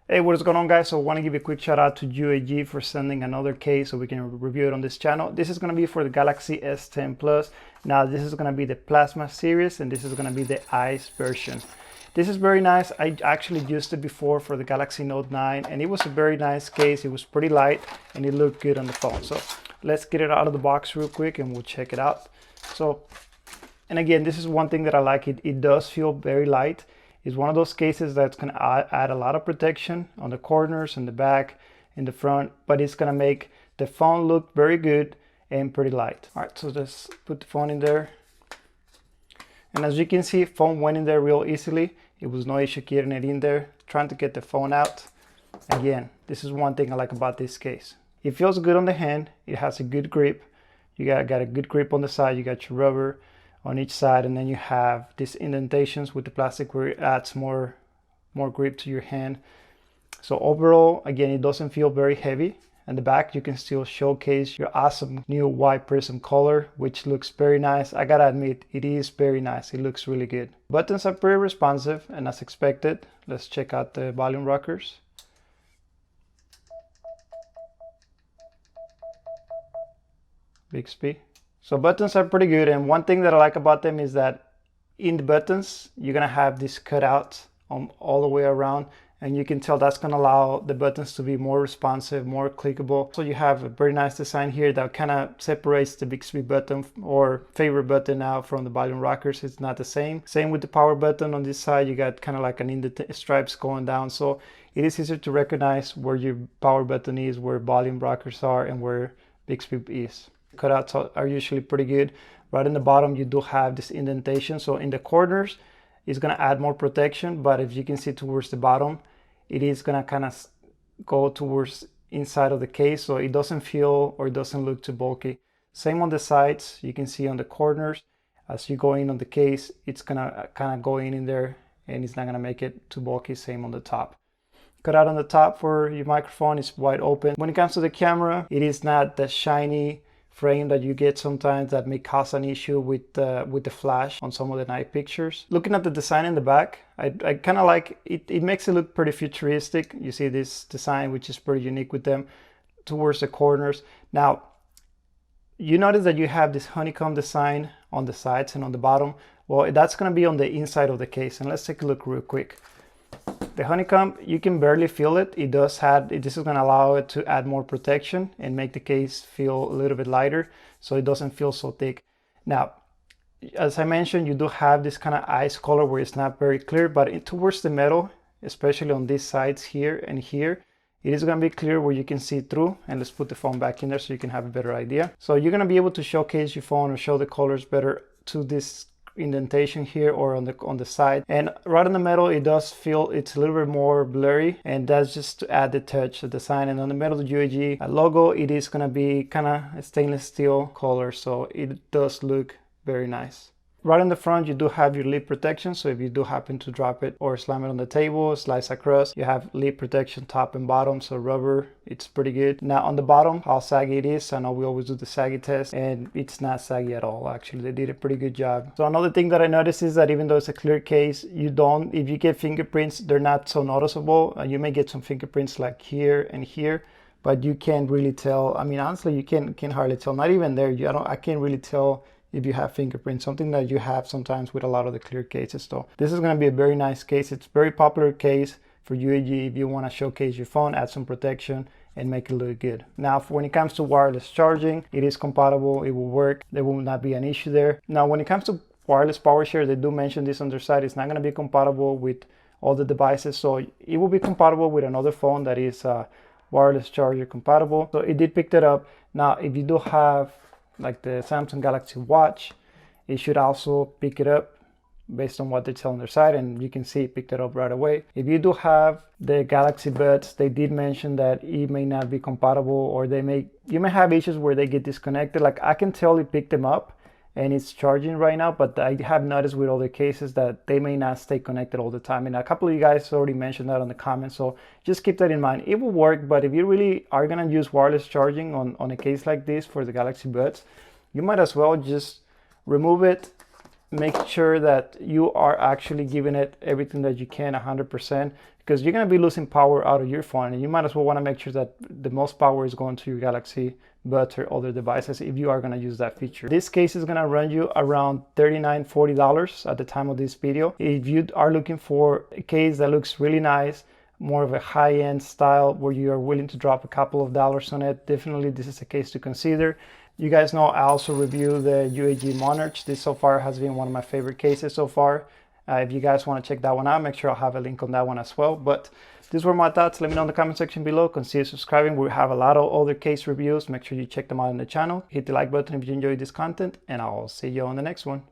Hey, what is going on, guys? So I want to give a quick shout out to UAG for sending another case so we can review it on this channel. This is going to be for the Galaxy S10 Plus. Now this is going to be the Plasma series and this is going to be the Ice version. This is very nice. I actually used it before for the Galaxy Note 9 and it was a very nice case. It was pretty light and it looked good on the phone. So let's get it out of the box real quick and we'll check it out. And again, this is one thing that I like. It does feel very light. It's one of those cases that's going to add a lot of protection on the corners, in the back, in the front, but it's going to make the phone look very good and pretty light. All right, so let's put the phone in there. And as you can see, phone went in there real easily. It was no issue getting it in there. Trying to get the phone out. Again, this is one thing I like about this case. It feels good on the hand. It has a good grip. You got a good grip on the side. You got your rubber on each side, and then you have these indentations with the plastic where it adds more grip to your hand. So overall, again, it doesn't feel very heavy. In the back, you can still showcase your awesome new white prism color, which looks very nice. I gotta admit, it is very nice. It looks really good. Buttons are pretty responsive, and as expected, let's check out the volume rockers. Bixby. So buttons are pretty good, and one thing that I like about them is that in the buttons you're gonna have this cutout all the way around, and you can tell that's gonna allow the buttons to be more responsive, more clickable. So you have a very nice design here that kind of separates the Bixby button or favorite button out from the volume rockers. It's not the same. Same with the power button on this side. You got kind of like an indent stripes going down, so it is easier to recognize where your power button is, where volume rockers are, and where Bixby is. Cutouts are usually pretty good. Right in the bottom you do have this indentation, so in the corners it's going to add more protection, but if you can see towards the bottom, it is going to kind of go towards inside of the case, so it doesn't feel or it doesn't look too bulky. Same on the sides. You can see on the corners as you go in on the case, it's going to kind of go in there and it's not going to make it too bulky. Same on the top. Cutout on the top for your microphone is wide open. When it comes to the camera, it is not the shiny frame that you get sometimes that may cause an issue with the flash on some of the night pictures. Looking at the design in the back, I kind of like it. It makes it look pretty futuristic. You see this design, which is pretty unique with them towards the corners. Now, you notice that you have this honeycomb design on the sides and on the bottom. Well, that's going to be on the inside of the case, and let's take a look real quick. The honeycomb, you can barely feel it. This is going to allow it to add more protection and make the case feel a little bit lighter, so it doesn't feel so thick. Now, as I mentioned, you do have this kind of ice color where it's not very clear, but towards the metal, especially on these sides here and here, it is going to be clear where you can see through. And let's put the phone back in there so you can have a better idea. So you're going to be able to showcase your phone or show the colors better to this indentation here or on the side, and right in the middle it does feel it's a little bit more blurry, and that's just to add the touch, the design. And on the middle of the UAG logo, it is going to be kind of a stainless steel color, so it does look very nice. Right in the front, you do have your lip protection, so if you do happen to drop it or slam it on the table, slice across, you have lip protection top and bottom, so rubber, it's pretty good. Now on the bottom, how saggy it is, I know we always do the saggy test, and it's not saggy at all. Actually, they did a pretty good job. So another thing that I noticed is that even though it's a clear case, if you get fingerprints, they're not so noticeable. You may get some fingerprints like here and here, but you can't really tell. I mean, honestly, you can hardly tell. Not even there. I can't really tell if you have fingerprints, something that you have sometimes with a lot of the clear cases. So this is going to be a very nice case. It's a very popular case for UAG if you want to showcase your phone, add some protection, and make it look good. Now, when it comes to wireless charging, it is compatible. It will work. There will not be an issue there. Now, when it comes to wireless power share, they do mention this on their site. It's not going to be compatible with all the devices. So it will be compatible with another phone that is wireless charger compatible. So it did pick that up. Now, if you do have like the Samsung Galaxy Watch, it should also pick it up based on what they tell on their site, and you can see it picked it up right away. If you do have the Galaxy Buds, they did mention that it may not be compatible, or you may have issues where they get disconnected. Like I can tell it picked them up and it's charging right now, but I have noticed with other cases that they may not stay connected all the time, and a couple of you guys already mentioned that on the comments, so just keep that in mind. It will work, but if you really are going to use wireless charging on a case like this for the Galaxy Buds, you might as well just remove it, make sure that you are actually giving it everything that you can 100%, because you're going to be losing power out of your phone, and you might as well want to make sure that the most power is going to your Galaxy Buds or other devices if you are going to use that feature. This case is going to run you around $39–40 at the time of this video. If you are looking for a case that looks really nice, more of a high-end style where you are willing to drop a couple of dollars on it, definitely this is a case to consider. You guys know I also review the UAG Monarch. This so far has been one of my favorite cases so far. If you guys want to check that one out, make sure I'll have a link on that one as well. But these were my thoughts. Let me know in the comment section below. Consider subscribing. We have a lot of other case reviews. Make sure you check them out on the channel. Hit the like button if you enjoyed this content, and I'll see you on the next one.